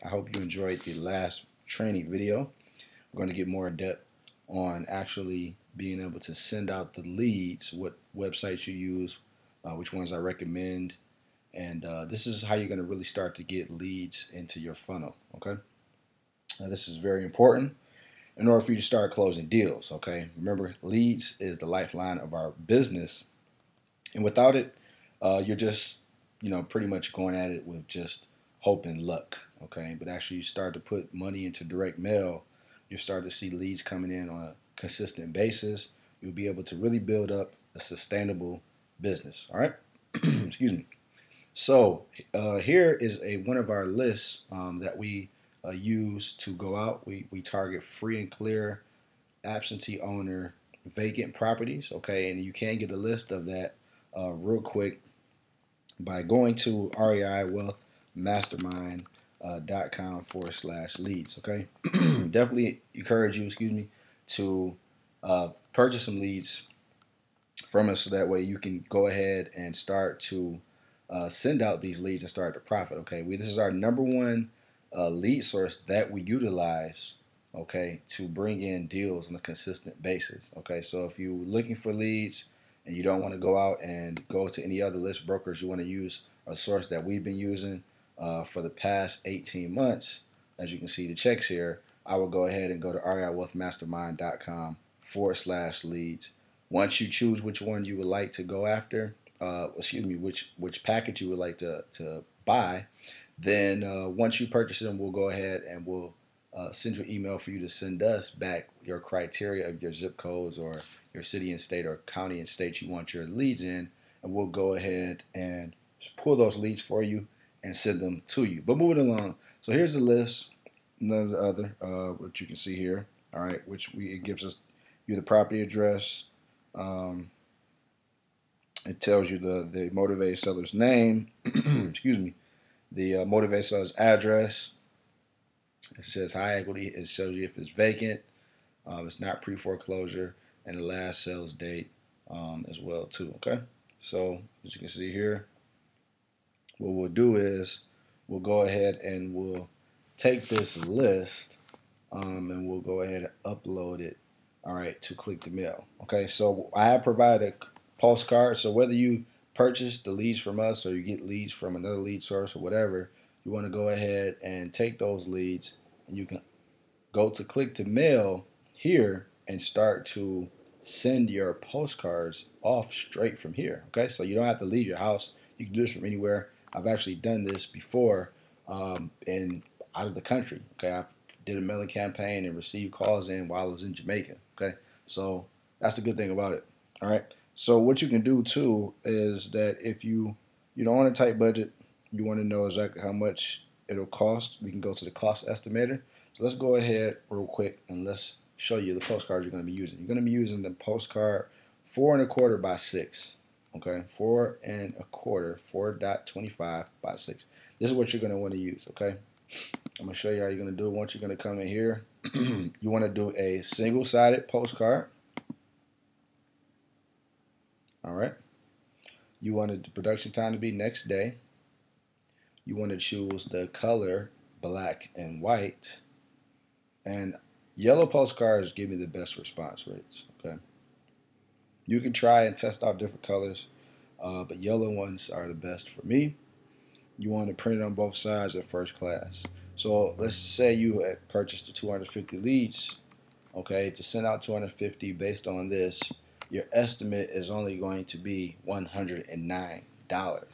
I hope you enjoyed the last training video. We're going to get more in depth on actually being able to send out the leads, what websites you use, which ones I recommend, and this is how you're going to really start to get leads into your funnel. Okay, now this is very important in order for you to start closing deals. Okay, remember, leads is the lifeline of our business, and without it, you're just pretty much going at it with just hope and luck. Okay, but actually, you start to put money into direct mail, you start to see leads coming in on a consistent basis. You'll be able to really build up a sustainable business. All right, excuse me. So here is one of our lists that we use to go out. We target free and clear absentee owner vacant properties. Okay, and you can get a list of that real quick by going to reiwealthmastermind.com/leads. Okay, definitely encourage you, to purchase some leads from us so that way you can go ahead and start to send out these leads and start to profit. Okay, this is our number one lead source that we utilize. Okay, to bring in deals on a consistent basis. Okay, so if you're looking for leads and you don't want to go out and go to any other list brokers, you want to use a source that we've been using for the past 18 months. As you can see the checks here, I will go ahead and go to reiwealthmastermind.com/leads. Once you choose which one you would like to go after, which package you would like to buy, then once you purchase them, we'll go ahead and we'll send you an email for you to send us back your criteria of your zip codes or your city and state or county and state you want your leads in, and we'll go ahead and pull those leads for you and send them to you. But moving along, so here's the list, none of the other, what you can see here. All right, it gives us you the property address. It tells you the motivated seller's name. Excuse me, the motivated seller's address. It says high equity. It shows you if it's vacant, it's not pre-foreclosure, and the last sales date as well too. Okay, so as you can see here, what we'll do is we'll go ahead and we'll take this list and we'll go ahead and upload it. All right, to Click to Mail. Okay, so I have provided a postcard. So whether you purchase the leads from us or you get leads from another lead source or whatever, you want to go ahead and take those leads and you can go to Click to Mail here and start to send your postcards off straight from here. Okay, so you don't have to leave your house. You can do this from anywhere. I've actually done this before in out of the country. Okay, I did a mailing campaign and received calls in while I was in Jamaica. Okay, so that's the good thing about it. All right, so what you can do too is that if you don't want a tight budget, you want to know exactly how much it'll cost, we can go to the cost estimator. So let's go ahead real quick and let's show you the postcards you're going to be using. You're going to be using the postcard 4¼ by 6. Okay, 4¼ 4.25 by 6. This is what you're going to want to use. Okay, I'm going to show you how you're going to do it. Once you're going to come in here, you want to do a single-sided postcard. All right. You want the production time to be next day. You want to choose the color black and white. And yellow postcards give me the best response rates. Okay. You can try and test out different colors, but yellow ones are the best for me. You want to print it on both sides at first class. So let's say you had purchased the 250 leads. Okay, to send out 250 based on this, your estimate is only going to be $109.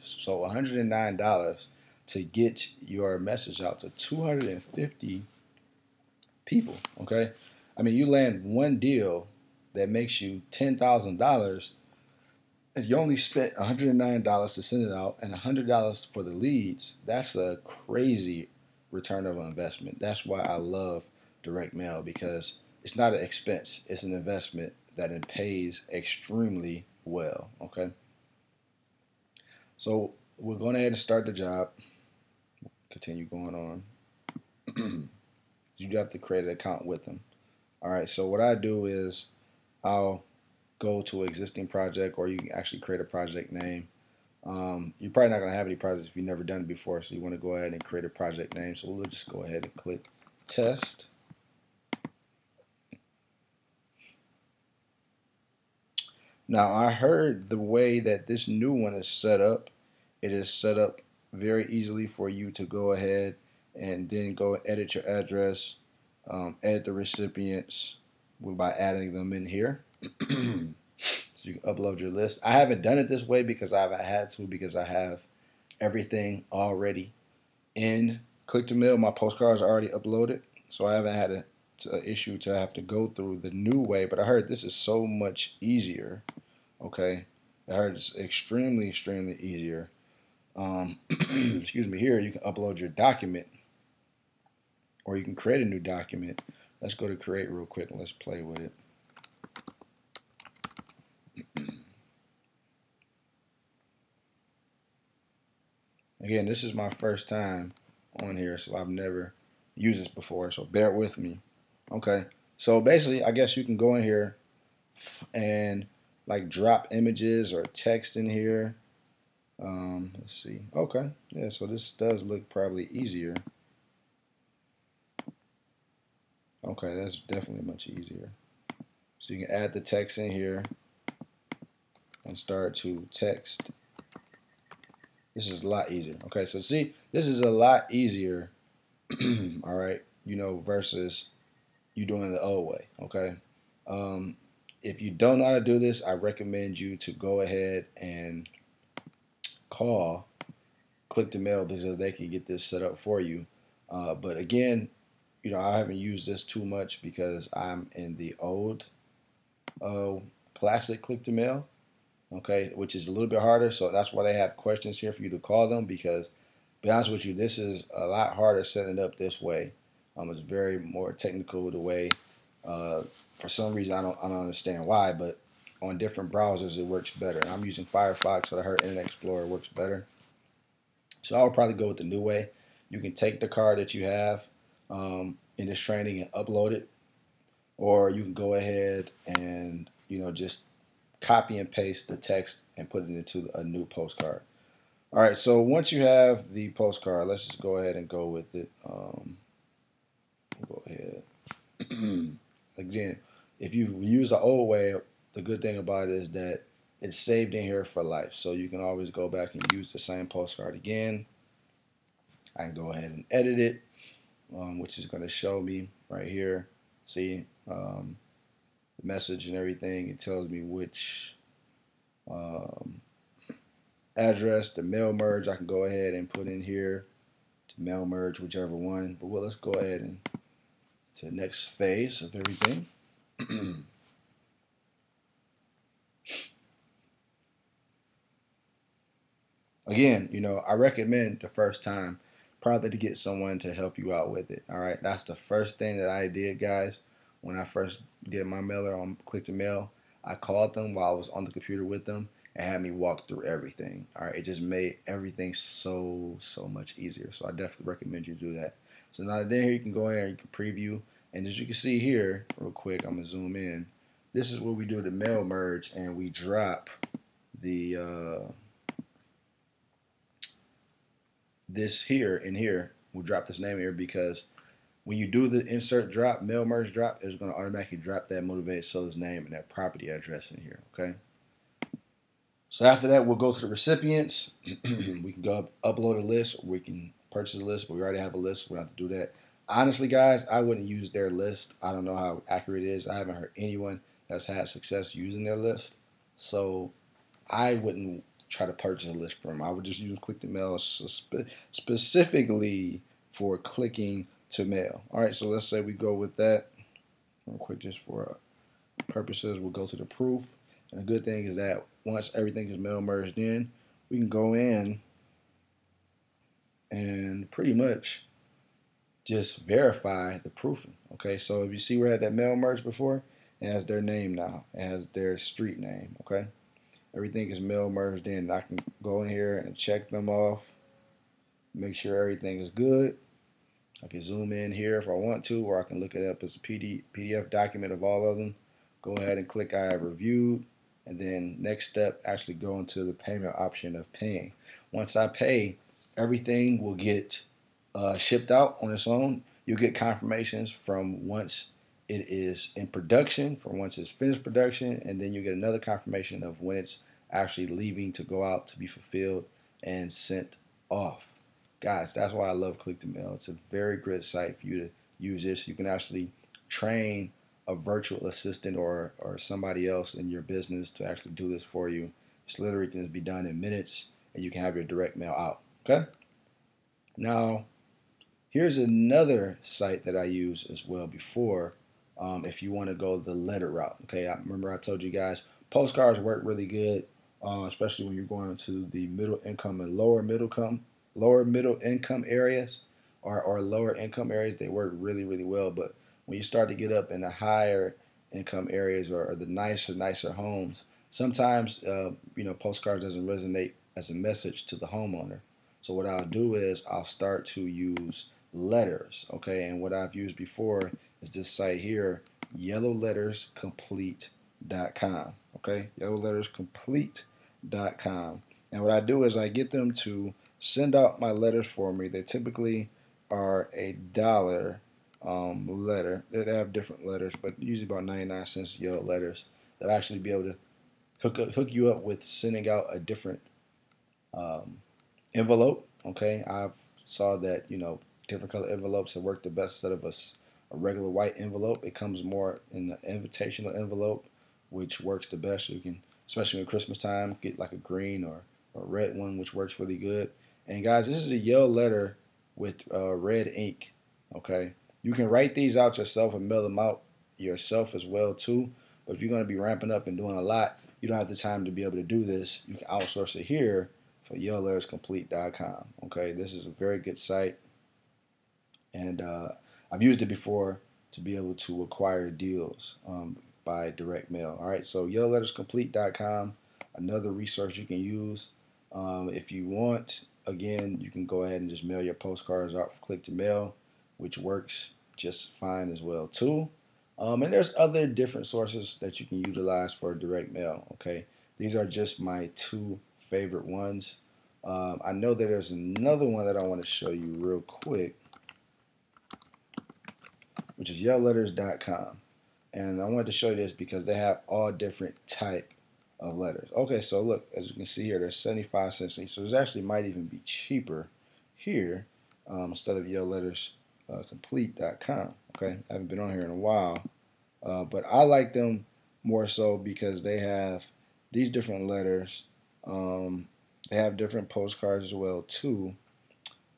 So $109 to get your message out to 250 people. Okay, I mean, you land one deal that makes you $10,000, and you only spent $109 to send it out and $100 for the leads. That's a crazy return of investment. That's why I love direct mail, because it's not an expense, it's an investment that it pays extremely well. Okay, so we're going ahead and start the job. Continue going on. You have to create an account with them. All right, so what I do is I'll go to an existing project, or you can actually create a project name. You're probably not going to have any projects if you've never done it before, so you want to go ahead and create a project name. So we'll just go ahead and click test. Now I heard the way that this new one is set up, it is set up very easily for you to go ahead and then go edit your address, edit the recipients by adding them in here. So you can upload your list. I haven't done it this way because I haven't had to, because I have everything already in Click to Mail. My postcards are already uploaded, so I haven't had an issue to have to go through the new way. But I heard this is so much easier. Okay, I heard it's extremely easier. Excuse me. Here you can upload your document, or you can create a new document. Let's go to create real quick and let's play with it. Again, this is my first time on here, so I've never used this before, so bear with me. Okay, so basically, I guess you can go in here and like drop images or text in here. Let's see. Okay, yeah, so this does look probably easier. Okay, that's definitely much easier. So you can add the text in here and start to text. This is a lot easier. Okay, so see, this is a lot easier, all right, versus you doing it the old way, okay? If you don't know how to do this, I recommend you to go ahead and call Click to Mail because they can get this set up for you. But again, I haven't used this too much because I'm in the old classic Click to Mail, okay, which is a little bit harder. So that's why they have questions here for you to call them because, to be honest with you, this is a lot harder setting it up this way. It's very more technical the way. For some reason, I don't understand why, but on different browsers it works better. I'm using Firefox, so I heard Internet Explorer works better. So I would probably go with the new way. You can take the card that you have in this training and upload it, or you can go ahead and just copy and paste the text and put it into a new postcard. All right, so once you have the postcard, let's just go ahead and go with it. We'll go ahead. Again, if you use the old way, the good thing about it is that it's saved in here for life. So you can always go back and use the same postcard again. I can go ahead and edit it, which is going to show me right here. See the message and everything. It tells me which address, the mail merge. I can go ahead and put in here to mail merge whichever one. But let's go ahead and to the next phase of everything. Again, I recommend the first time probably to get someone to help you out with it. All right, that's the first thing that I did, guys. When I first did my mailer on Click to Mail, I called them while I was on the computer with them and had me walk through everything. All right, it just made everything so much easier. So I definitely recommend you do that. So now then here you can go in and you can preview, and as you can see here, real quick, I'm gonna zoom in. This is where we do the mail merge and we drop the this here in here. We'll drop this name here because when you do the insert drop, mail merge drop, it's going to automatically drop that motivated seller's name and that property address in here, okay? So after that, we'll go to the recipients. We can go upload a list, or we can purchase a list, but we already have a list, so we don't have to do that. Honestly, guys, I wouldn't use their list. I don't know how accurate it is. I haven't heard anyone that's had success using their list. So I wouldn't try to purchase a list from them. I would just use Click to Mail specifically for clicking to mail. All right, so let's say we go with that. Real quick, just for purposes, we'll go to the proof. And the good thing is that once everything is mail merged in, we can go in and pretty much just verify the proofing. Okay, so if you see where I had that mail merge before, it has their name now. It has their street name, okay? Everything is mail merged in. I can go in here and check them off, make sure everything is good. I can zoom in here if I want to, or I can look it up as a PDF document of all of them. Go ahead and click I have reviewed, and then next step, actually go into the payment option of paying. Once I pay, everything will get shipped out on its own. You'll get confirmations from once it is in production, from once it's finished production, and then you get another confirmation of when it's actually leaving to go out to be fulfilled and sent off. Guys, that's why I love Click to Mail. It's a very great site for you to use this. You can actually train a virtual assistant or somebody else in your business to actually do this for you. It's literally can be done in minutes, and you can have your direct mail out. Okay. Now, here's another site that I use as well before. If you want to go the letter route, okay. I remember I told you guys postcards work really good, especially when you're going to the middle income and lower middle income areas, or lower income areas. They work really really well. But when you start to get up in the higher income areas, or the nicer homes, sometimes postcards doesn't resonate as a message to the homeowner. So what I'll do is I'll start to use letters, okay? And what I've used before is this site here, yellowletterscomplete.com, okay? Yellowletterscomplete.com. And what I do is I get them to send out my letters for me. They typically are $1 letter. They have different letters, but usually about 99 cents yellow letters. They'll actually be able to hook you up with sending out a different um, envelope. Okay, I've saw that different color envelopes have worked the best instead of a regular white envelope. It comes more in the invitational envelope, which works the best. You can, especially in Christmas time, get like a green or red one, which works really good. And guys, this is a yellow letter with red ink. Okay, you can write these out yourself and mail them out yourself as well too. But if you're going to be ramping up and doing a lot, you don't have the time to be able to do this. You can outsource it here for yellowletterscomplete.com. Okay, this is a very good site, and I've used it before to be able to acquire deals by direct mail. All right, so yellowletterscomplete.com, another resource you can use if you want. Again, you can go ahead and just mail your postcards out for click to mail, which works just fine as well too. And there's other different sources that you can utilize for direct mail. Okay, these are just my two favorite ones. I know that there's another one that I want to show you real quick, which is yellowletters.com. And I wanted to show you this because they have all different type of letters. Okay, so look, as you can see here, there's 75 cents each. So this actually might even be cheaper here instead of yellowletterscomplete.com. Okay, I haven't been on here in a while, but I like them more so because they have these different letters. They have different postcards as well too,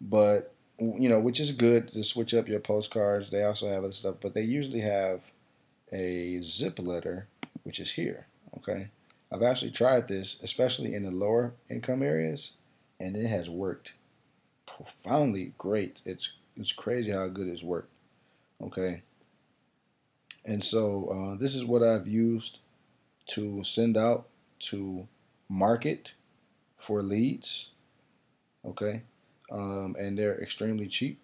but which is good to switch up your postcards. They also have other stuff, but they usually have a zip letter, which is here. Okay, I've actually tried this, especially in the lower income areas, and it has worked profoundly great. It's crazy how good it's worked. Okay, and so this is what I've used to send out to market for leads. Okay, and they're extremely cheap.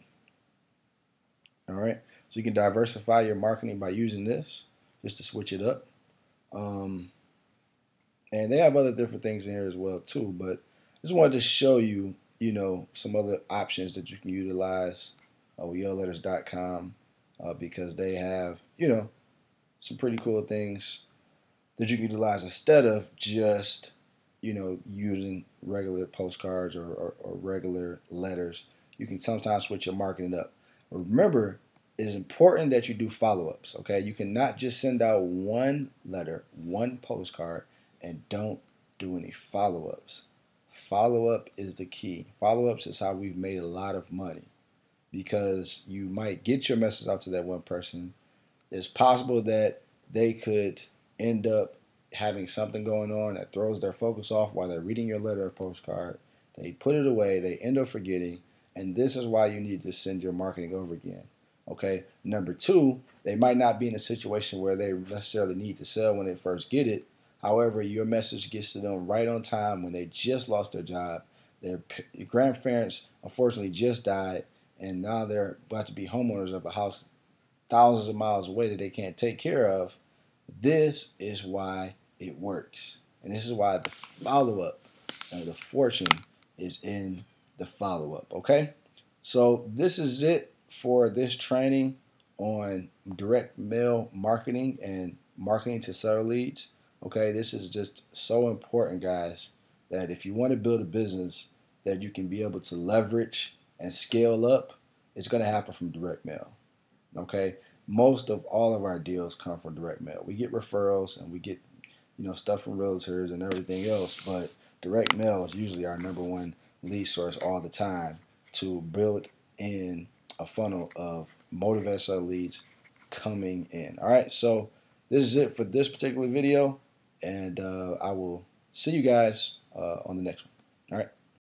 All right, so you can diversify your marketing by using this just to switch it up. Um, and they have other different things in here as well too. But I just wanted to show you, some other options that you can utilize with yellowletters.com because they have, some pretty cool things that you can utilize instead of just using regular postcards or regular letters. You can sometimes switch your marketing up. Remember, it is important that you do follow-ups. Okay, you cannot just send out one letter, one postcard, and don't do any follow-ups. Follow-up is the key. Follow-ups is how we've made a lot of money because you might get your message out to that one person. It's possible that they could end up having something going on that throws their focus off while they're reading your letter or postcard. They put it away, they end up forgetting, and this is why you need to send your marketing over again. Okay. Number two, they might not be in a situation where they necessarily need to sell when they first get it. However, your message gets to them right on time when they just lost their job. Their grandparents unfortunately just died, and now they're about to be homeowners of a house thousands of miles away that they can't take care of. This is why it works. And this is why the follow-up and the fortune is in the follow-up, okay? So this is it for this training on direct mail marketing and marketing to seller leads. Okay, this is just so important, guys, that if you want to build a business that you can be able to leverage and scale up, it's going to happen from direct mail. Okay, most of all of our deals come from direct mail. We get referrals and we get stuff from realtors and everything else, but direct mail is usually our number one lead source all the time to build in a funnel of motivated seller leads coming in. All right, so this is it for this particular video, and I will see you guys on the next one. All right.